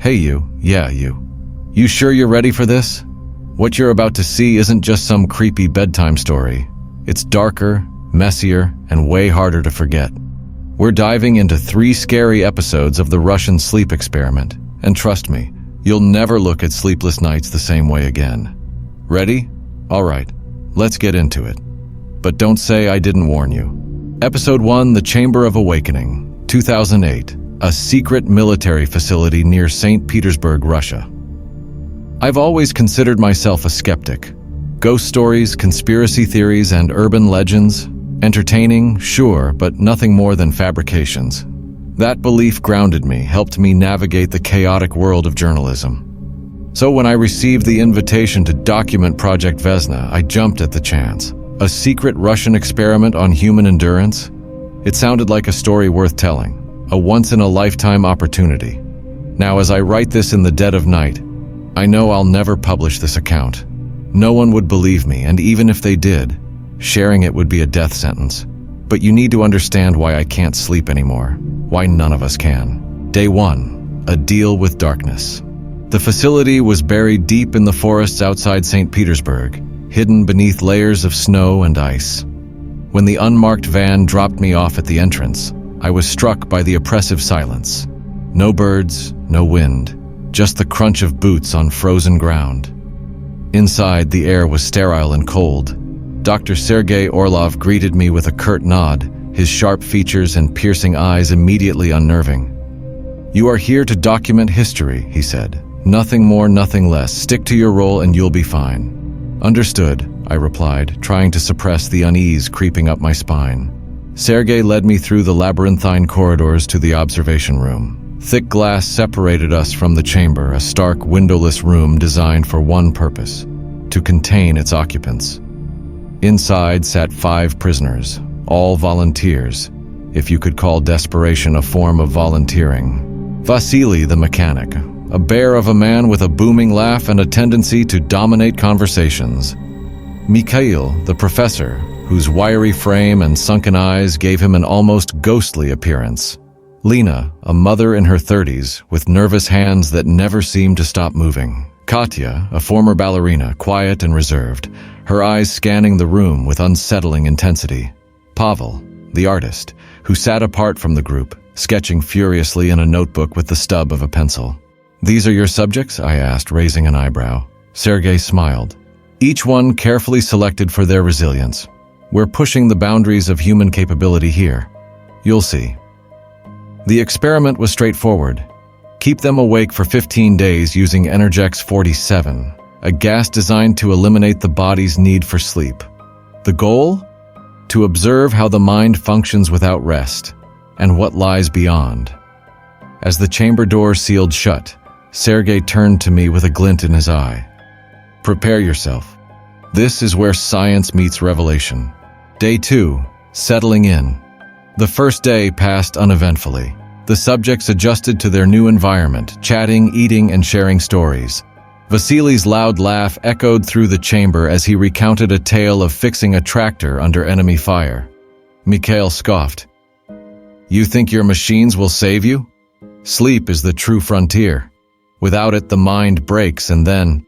Hey you, yeah you. You sure you're ready for this? What you're about to see isn't just some creepy bedtime story. It's darker, messier, and way harder to forget. We're diving into 3 scary episodes of the Russian sleep experiment, and trust me, you'll never look at sleepless nights the same way again. Ready? All right, let's get into it. But don't say I didn't warn you. Episode 1, The Chamber of Awakening, 2008, a secret military facility near St. Petersburg, Russia. I've always considered myself a skeptic. Ghost stories, conspiracy theories, and urban legends, entertaining, sure, but nothing more than fabrications. That belief grounded me, helped me navigate the chaotic world of journalism. So when I received the invitation to document Project Vesna, I jumped at the chance. A secret Russian experiment on human endurance? It sounded like a story worth telling, a once-in-a-lifetime opportunity. Now, as I write this in the dead of night, I know I'll never publish this account. No one would believe me, and even if they did, sharing it would be a death sentence. But you need to understand why I can't sleep anymore, why none of us can. Day 1, a deal with darkness. The facility was buried deep in the forests outside St. Petersburg, hidden beneath layers of snow and ice. When the unmarked van dropped me off at the entrance, I was struck by the oppressive silence. No birds, no wind, just the crunch of boots on frozen ground. Inside, the air was sterile and cold. Dr. Sergei Orlov greeted me with a curt nod, his sharp features and piercing eyes immediately unnerving. "You are here to document history," he said. "Nothing more, nothing less. Stick to your role and you'll be fine." "Understood," I replied, trying to suppress the unease creeping up my spine. Sergei led me through the labyrinthine corridors to the observation room. Thick glass separated us from the chamber, a stark, windowless room designed for one purpose: to contain its occupants. Inside sat 5 prisoners, all volunteers, if you could call desperation a form of volunteering. Vasily, the mechanic, a bear of a man with a booming laugh and a tendency to dominate conversations. Mikhail, the professor, whose wiry frame and sunken eyes gave him an almost ghostly appearance. Lena, a mother in her 30s, with nervous hands that never seemed to stop moving. Katya, a former ballerina, quiet and reserved, her eyes scanning the room with unsettling intensity. Pavel, the artist, who sat apart from the group, sketching furiously in a notebook with the stub of a pencil. "These are your subjects?" I asked, raising an eyebrow. Sergei smiled. "Each one carefully selected for their resilience. We're pushing the boundaries of human capability here. You'll see." The experiment was straightforward. Keep them awake for 15 days using Energex 47, a gas designed to eliminate the body's need for sleep. The goal? To observe how the mind functions without rest, and what lies beyond. As the chamber door sealed shut, Sergei turned to me with a glint in his eye. "Prepare yourself. This is where science meets revelation." Day 2, settling in. The first day passed uneventfully. The subjects adjusted to their new environment, chatting, eating, and sharing stories. Vasily's loud laugh echoed through the chamber as he recounted a tale of fixing a tractor under enemy fire. Mikhail scoffed. "You think your machines will save you? Sleep is the true frontier. Without it, the mind breaks, and then..."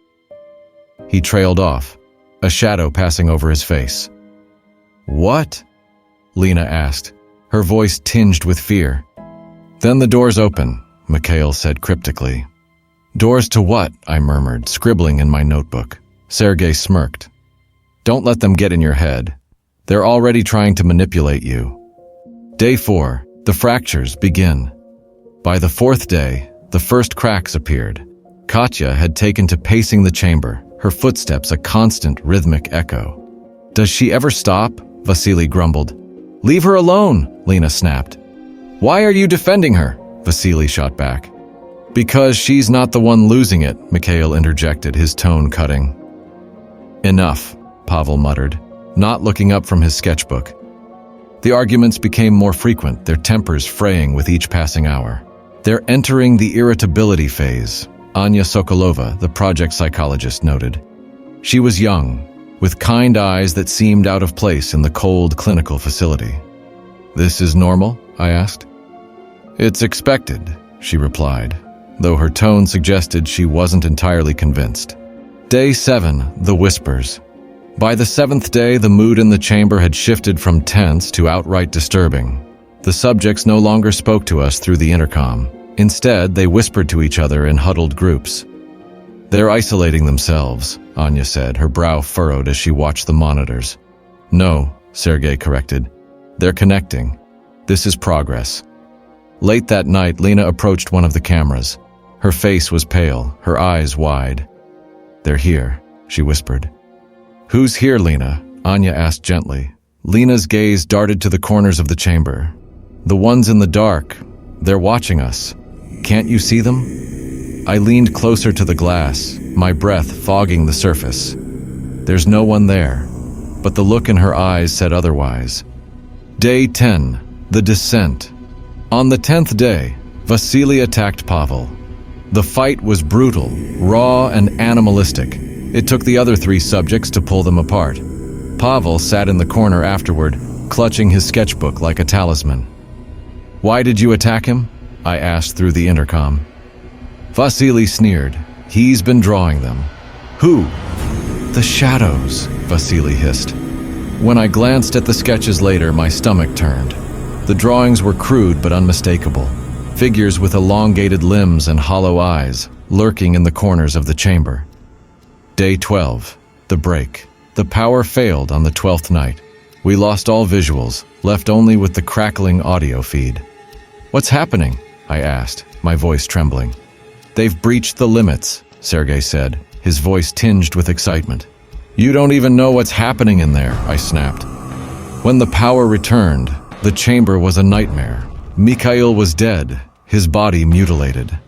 He trailed off, a shadow passing over his face. "What?" Lena asked, her voice tinged with fear. "Then the doors open," Mikhail said cryptically. "Doors to what?" I murmured, scribbling in my notebook. Sergei smirked. "Don't let them get in your head. They're already trying to manipulate you." Day 4, the fractures begin. By the 4th day, the first cracks appeared. Katya had taken to pacing the chamber, her footsteps a constant rhythmic echo. "Does she ever stop?" Vasily grumbled. "Leave her alone," Lena snapped. "Why are you defending her?" Vasily shot back. "Because she's not the one losing it," Mikhail interjected, his tone cutting. "Enough," Pavel muttered, not looking up from his sketchbook. The arguments became more frequent, their tempers fraying with each passing hour. "They're entering the irritability phase," Anya Sokolova, the project psychologist, noted. She was young, with kind eyes that seemed out of place in the cold clinical facility. "This is normal?" I asked. "It's expected," she replied. though her tone suggested she wasn't entirely convinced. Day 7, the whispers. By the 7th day, the mood in the chamber had shifted from tense to outright disturbing. The subjects no longer spoke to us through the intercom. Instead, they whispered to each other in huddled groups. "They're isolating themselves," Anya said, her brow furrowed as she watched the monitors. "No," Sergei corrected. "They're connecting. This is progress." Late that night, Lena approached one of the cameras. Her face was pale, her eyes wide. "They're here," she whispered. "Who's here, Lena?" Anya asked gently. Lena's gaze darted to the corners of the chamber. "The ones in the dark. They're watching us. Can't you see them?" I leaned closer to the glass, my breath fogging the surface. There's no one there, but the look in her eyes said otherwise. Day 10, the descent. On the 10th day, Vasily attacked Pavel. The fight was brutal, raw, and animalistic. It took the other 3 subjects to pull them apart. Pavel sat in the corner afterward, clutching his sketchbook like a talisman. "Why did you attack him?" I asked through the intercom. Vasily sneered. "He's been drawing them." "Who?" "The shadows," Vasily hissed. When I glanced at the sketches later, my stomach turned. The drawings were crude but unmistakable. Figures with elongated limbs and hollow eyes, lurking in the corners of the chamber. Day 12, the break. The power failed on the 12th night. We lost all visuals, left only with the crackling audio feed. "What's happening?" I asked, my voice trembling. "They've breached the limits," Sergei said, his voice tinged with excitement. "You don't even know what's happening in there," I snapped. When the power returned, the chamber was a nightmare. Mikhail was dead, his body mutilated.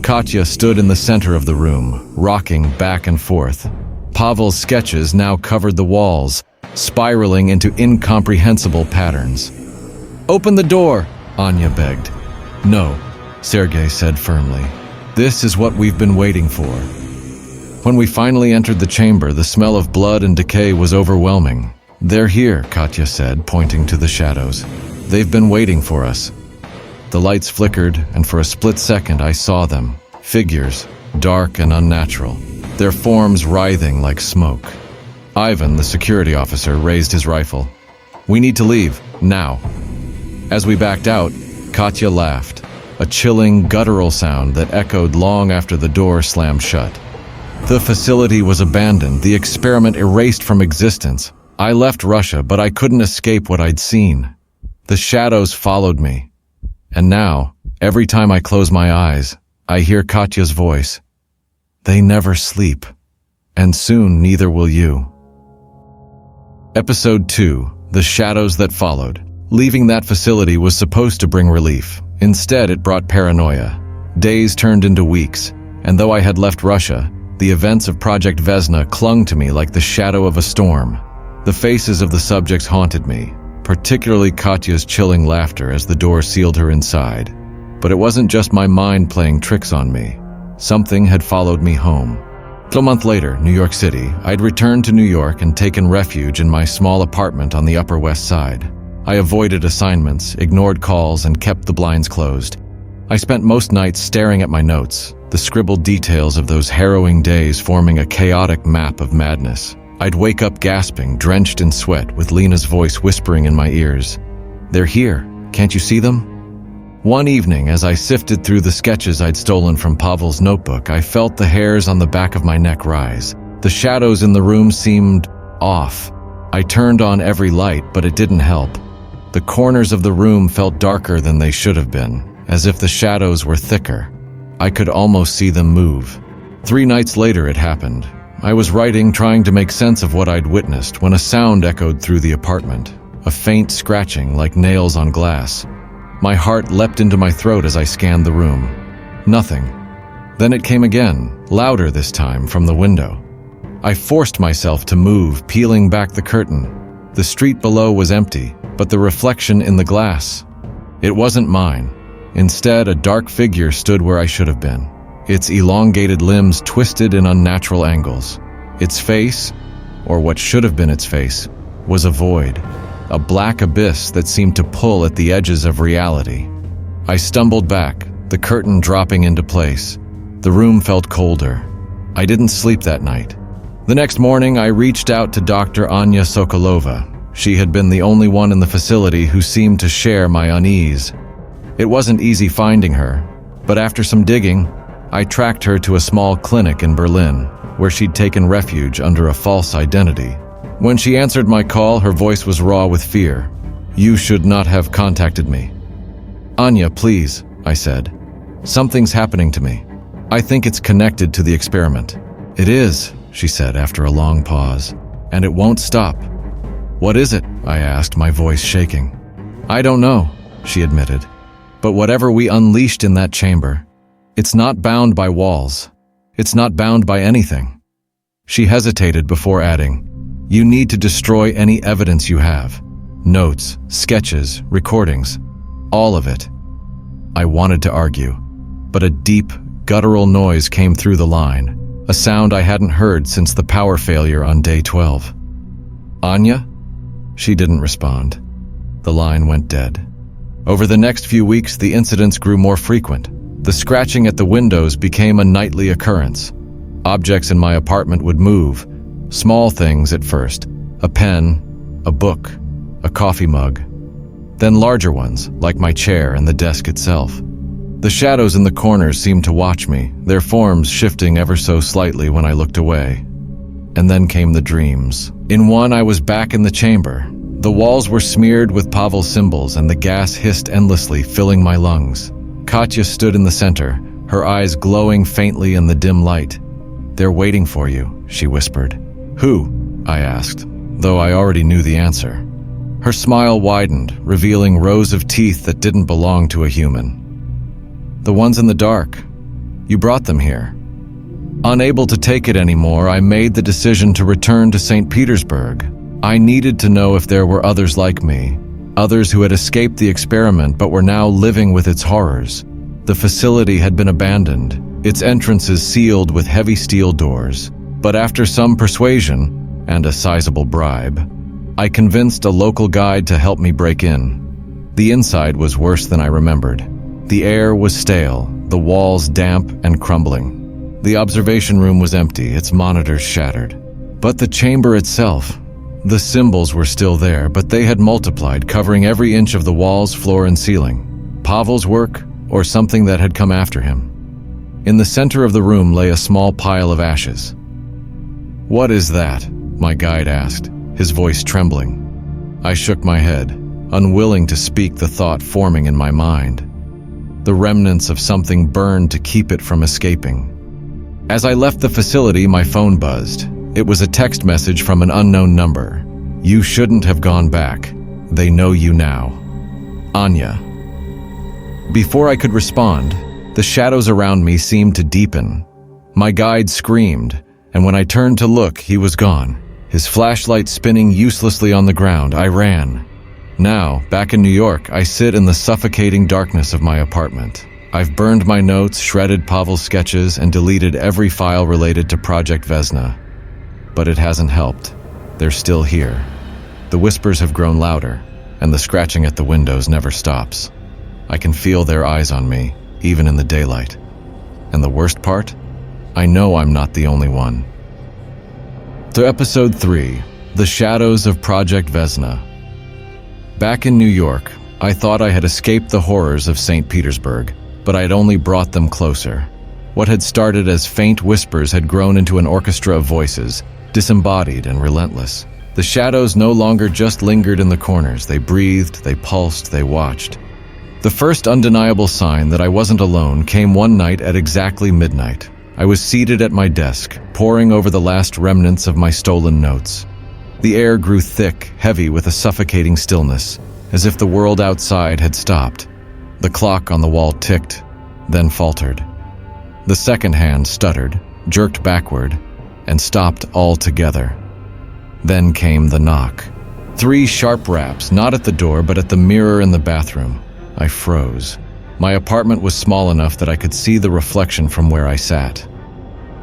Katya stood in the center of the room, rocking back and forth. Pavel's sketches now covered the walls, spiraling into incomprehensible patterns. "Open the door," Anya begged. "No," Sergei said firmly. "This is what we've been waiting for." When we finally entered the chamber, the smell of blood and decay was overwhelming. "They're here," Katya said, pointing to the shadows. "They've been waiting for us." The lights flickered, and for a split second I saw them. Figures, dark and unnatural, their forms writhing like smoke. Ivan, the security officer, raised his rifle. "We need to leave, now." As we backed out, Katya laughed, a chilling, guttural sound that echoed long after the door slammed shut. The facility was abandoned, the experiment erased from existence. I left Russia, but I couldn't escape what I'd seen. The shadows followed me. And now, every time I close my eyes, I hear Katya's voice. "They never sleep, and soon neither will you." Episode 2, The Shadows That Followed. Leaving that facility was supposed to bring relief. Instead, it brought paranoia. Days turned into weeks, and though I had left Russia, the events of Project Vesna clung to me like the shadow of a storm. The faces of the subjects haunted me, particularly Katya's chilling laughter as the door sealed her inside. But it wasn't just my mind playing tricks on me. Something had followed me home. A month later, New York City, I'd returned to New York and taken refuge in my small apartment on the Upper West Side. I avoided assignments, ignored calls, and kept the blinds closed. I spent most nights staring at my notes, the scribbled details of those harrowing days forming a chaotic map of madness. I'd wake up gasping, drenched in sweat, with Lena's voice whispering in my ears. "They're here. Can't you see them?" One evening, as I sifted through the sketches I'd stolen from Pavel's notebook, I felt the hairs on the back of my neck rise. The shadows in the room seemed off. I turned on every light, but it didn't help. The corners of the room felt darker than they should have been, as if the shadows were thicker. I could almost see them move. 3 nights later it happened. I was writing, trying to make sense of what I'd witnessed, when a sound echoed through the apartment, a faint scratching like nails on glass. My heart leapt into my throat as I scanned the room. Nothing. Then it came again, louder this time, from the window. I forced myself to move, peeling back the curtain. The street below was empty, but the reflection in the glass, it wasn't mine. Instead, a dark figure stood where I should have been, its elongated limbs twisted in unnatural angles. Its face, or what should have been its face, was a void, a black abyss that seemed to pull at the edges of reality. I stumbled back, the curtain dropping into place. The room felt colder. I didn't sleep that night. The next morning, I reached out to Dr. Anya Sokolova. She had been the only one in the facility who seemed to share my unease. It wasn't easy finding her, but after some digging, I tracked her to a small clinic in Berlin, where she'd taken refuge under a false identity. When she answered my call, her voice was raw with fear. "You should not have contacted me." "Anya, please," I said. "Something's happening to me. I think it's connected to the experiment." "It is," she said after a long pause, "and it won't stop." "What is it?" I asked, my voice shaking. "I don't know," she admitted. "But whatever we unleashed in that chamber, it's not bound by walls. It's not bound by anything." She hesitated before adding, "You need to destroy any evidence you have. Notes, sketches, recordings, all of it." I wanted to argue, but a deep, guttural noise came through the line, a sound I hadn't heard since the power failure on day 12. "Anya?" She didn't respond. The line went dead. Over the next few weeks, the incidents grew more frequent. The scratching at the windows became a nightly occurrence. Objects in my apartment would move, small things at first, a pen, a book, a coffee mug, then larger ones, like my chair and the desk itself. The shadows in the corners seemed to watch me, their forms shifting ever so slightly when I looked away. And then came the dreams. In one, I was back in the chamber. The walls were smeared with Pavel symbols and the gas hissed endlessly, filling my lungs. Katya stood in the center, her eyes glowing faintly in the dim light. "They're waiting for you," she whispered. "Who?" I asked, though I already knew the answer. Her smile widened, revealing rows of teeth that didn't belong to a human. "The ones in the dark. You brought them here." Unable to take it anymore, I made the decision to return to St. Petersburg. I needed to know if there were others like me, others who had escaped the experiment but were now living with its horrors. The facility had been abandoned, its entrances sealed with heavy steel doors. But after some persuasion, and a sizable bribe, I convinced a local guide to help me break in. The inside was worse than I remembered. The air was stale, the walls damp and crumbling. The observation room was empty, its monitors shattered. But the chamber itself, the symbols were still there, but they had multiplied, covering every inch of the walls, floor, and ceiling. Pavel's work, or something that had come after him. In the center of the room lay a small pile of ashes. "What is that?" my guide asked, his voice trembling. I shook my head, unwilling to speak the thought forming in my mind. The remnants of something burned to keep it from escaping. As I left the facility, my phone buzzed. It was a text message from an unknown number. "You shouldn't have gone back. They know you now. Anya." Before I could respond, the shadows around me seemed to deepen. My guide screamed, and when I turned to look, he was gone. His flashlight spinning uselessly on the ground, I ran. Now, back in New York, I sit in the suffocating darkness of my apartment. I've burned my notes, shredded Pavel's sketches, and deleted every file related to Project Vesna. But it hasn't helped. They're still here. The whispers have grown louder, and the scratching at the windows never stops. I can feel their eyes on me, even in the daylight. And the worst part? I know I'm not the only one. To Episode 3, The Shadows of Project Vesna. Back in New York, I thought I had escaped the horrors of St. Petersburg, but I had only brought them closer. What had started as faint whispers had grown into an orchestra of voices, disembodied and relentless. The shadows no longer just lingered in the corners. They breathed, they pulsed, they watched. The first undeniable sign that I wasn't alone came one night at exactly midnight. I was seated at my desk, poring over the last remnants of my stolen notes. The air grew thick, heavy with a suffocating stillness, as if the world outside had stopped. The clock on the wall ticked, then faltered. The second hand stuttered, jerked backward, and stopped altogether. Then came the knock. 3 sharp raps, not at the door, but at the mirror in the bathroom. I froze. My apartment was small enough that I could see the reflection from where I sat.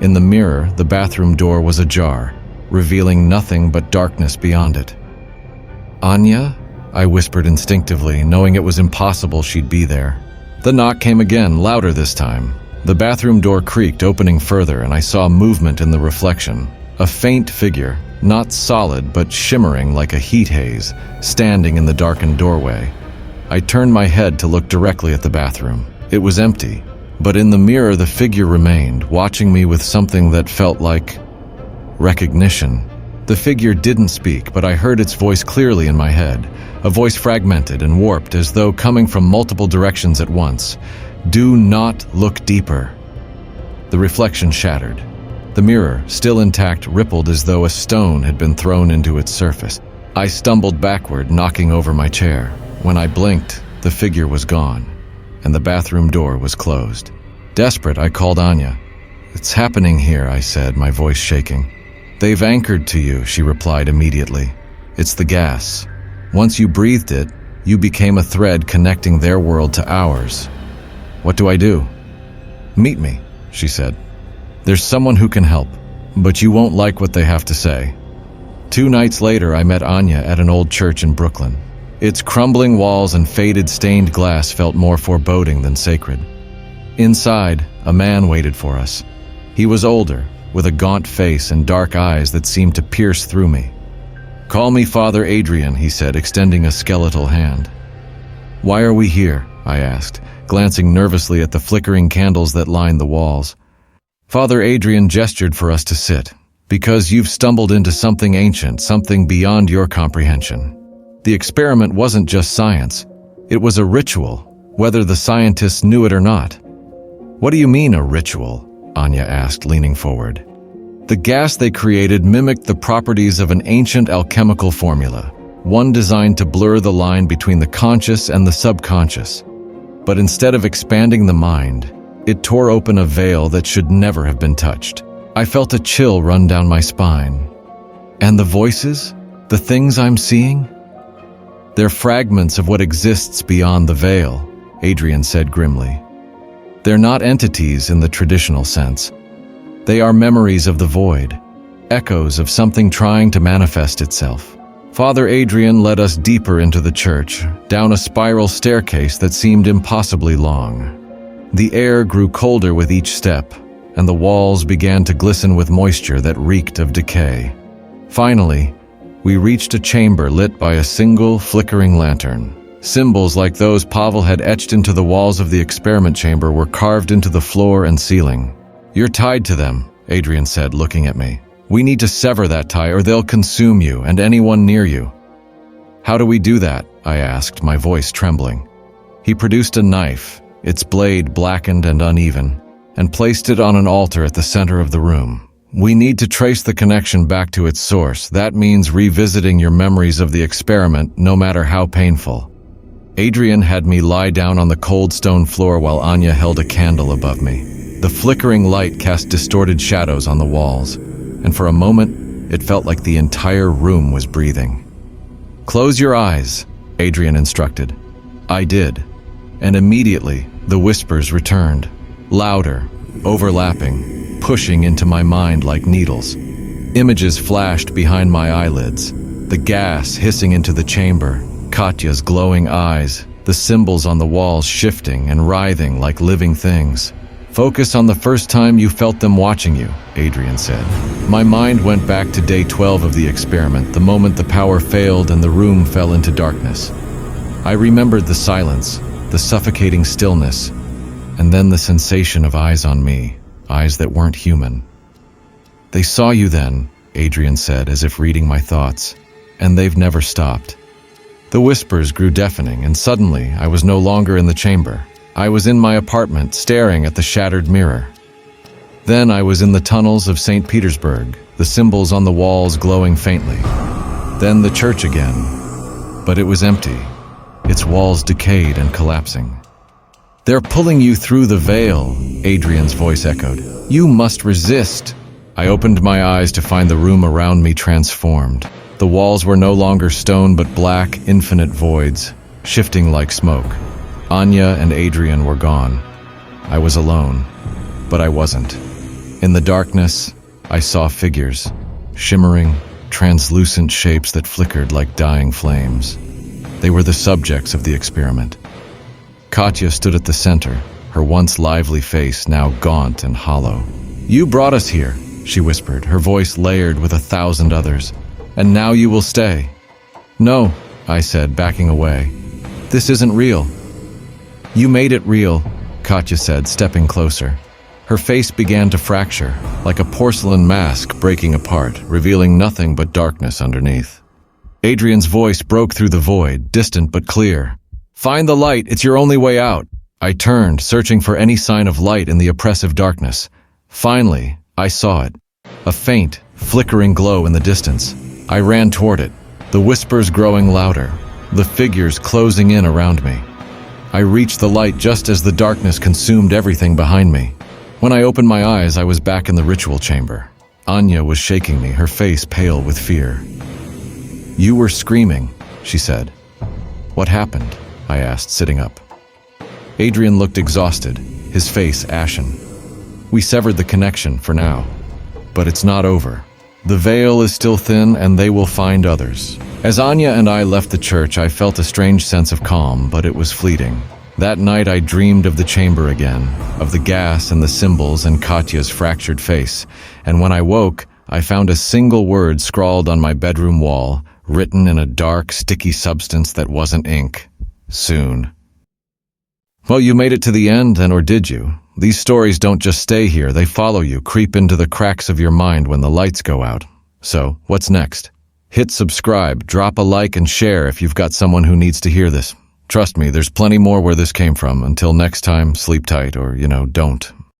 In the mirror, the bathroom door was ajar, revealing nothing but darkness beyond it. "Anya?" I whispered instinctively, knowing it was impossible she'd be there. The knock came again, louder this time. The bathroom door creaked, opening further, and I saw movement in the reflection. A faint figure, not solid but shimmering like a heat haze, standing in the darkened doorway. I turned my head to look directly at the bathroom. It was empty, but in the mirror the figure remained, watching me with something that felt like recognition. The figure didn't speak, but I heard its voice clearly in my head, a voice fragmented and warped as though coming from multiple directions at once. Do not look deeper. The reflection shattered. The mirror, still intact, rippled as though a stone had been thrown into its surface. I stumbled backward, knocking over my chair. When I blinked, the figure was gone, and the bathroom door was closed. Desperate, I called Anya. "It's happening here," I said, my voice shaking. "They've anchored to you," she replied immediately. "It's the gas. Once you breathed it, you became a thread connecting their world to ours. What do I do?" "Meet me," she said. "There's someone who can help, but you won't like what they have to say." 2 nights later, I met Anya at an old church in Brooklyn. Its crumbling walls and faded stained glass felt more foreboding than sacred. Inside, a man waited for us. He was older, with a gaunt face and dark eyes that seemed to pierce through me. "Call me Father Adrian," he said, extending a skeletal hand. "Why are we here?" I asked, glancing nervously at the flickering candles that lined the walls. Father Adrian gestured for us to sit. "Because you've stumbled into something ancient, something beyond your comprehension. The experiment wasn't just science. It was a ritual, whether the scientists knew it or not." "What do you mean, a ritual?" Anya asked, leaning forward. "The gas they created mimicked the properties of an ancient alchemical formula, one designed to blur the line between the conscious and the subconscious. But instead of expanding the mind, it tore open a veil that should never have been touched." I felt a chill run down my spine. "And the voices? The things I'm seeing?" "They're fragments of what exists beyond the veil," Adrian said grimly. "They're not entities in the traditional sense. They are memories of the void, echoes of something trying to manifest itself." Father Adrian led us deeper into the church, down a spiral staircase that seemed impossibly long. The air grew colder with each step, and the walls began to glisten with moisture that reeked of decay. Finally, we reached a chamber lit by a single flickering lantern. Symbols like those Pavel had etched into the walls of the experiment chamber were carved into the floor and ceiling. "You're tied to them," Adrian said, looking at me. "We need to sever that tie or they'll consume you and anyone near you." "How do we do that?" I asked, my voice trembling. He produced a knife, its blade blackened and uneven, and placed it on an altar at the center of the room. "We need to trace the connection back to its source. That means revisiting your memories of the experiment, no matter how painful." Adrian had me lie down on the cold stone floor while Anya held a candle above me. The flickering light cast distorted shadows on the walls, and for a moment, it felt like the entire room was breathing. "Close your eyes," Adrian instructed. I did, and immediately the whispers returned. Louder, overlapping, pushing into my mind like needles. Images flashed behind my eyelids, the gas hissing into the chamber, Katya's glowing eyes, the symbols on the walls shifting and writhing like living things. "Focus on the first time you felt them watching you," Adrian said. My mind went back to day 12 of the experiment, the moment the power failed and the room fell into darkness. I remembered the silence, the suffocating stillness, and then the sensation of eyes on me, eyes that weren't human. "They saw you then," Adrian said, as if reading my thoughts, "and they've never stopped." The whispers grew deafening, and suddenly I was no longer in the chamber. I was in my apartment, staring at the shattered mirror. Then I was in the tunnels of St. Petersburg, the symbols on the walls glowing faintly. Then the church again, but it was empty, its walls decayed and collapsing. "They're pulling you through the veil," Adrian's voice echoed. "You must resist." I opened my eyes to find the room around me transformed. The walls were no longer stone but black, infinite voids, shifting like smoke. Anya and Adrian were gone. I was alone, but I wasn't. In the darkness, I saw figures, shimmering, translucent shapes that flickered like dying flames. They were the subjects of the experiment. Katya stood at the center, her once lively face now gaunt and hollow. "You brought us here," she whispered, her voice layered with 1,000 others. "And now you will stay." "No," I said, backing away. "This isn't real." "You made it real," Katya said, stepping closer. Her face began to fracture, like a porcelain mask breaking apart, revealing nothing but darkness underneath. Adrian's voice broke through the void, distant but clear. "Find the light, it's your only way out." I turned, searching for any sign of light in the oppressive darkness. Finally, I saw it. A faint, flickering glow in the distance. I ran toward it, the whispers growing louder, the figures closing in around me. I reached the light just as the darkness consumed everything behind me. When I opened my eyes, I was back in the ritual chamber. Anya was shaking me, her face pale with fear. "You were screaming," she said. "What happened?" I asked, sitting up. Adrian looked exhausted, his face ashen. "We severed the connection for now. But it's not over. The veil is still thin, and they will find others." As Anya and I left the church, I felt a strange sense of calm, but it was fleeting. That night I dreamed of the chamber again, of the gas and the symbols and Katya's fractured face, and when I woke, I found a single word scrawled on my bedroom wall, written in a dark, sticky substance that wasn't ink. Soon. Well, you made it to the end, then, or did you? These stories don't just stay here, they follow you, creep into the cracks of your mind when the lights go out. So, what's next? Hit subscribe, drop a like, and share if you've got someone who needs to hear this. Trust me, there's plenty more where this came from. Until next time, sleep tight or, don't.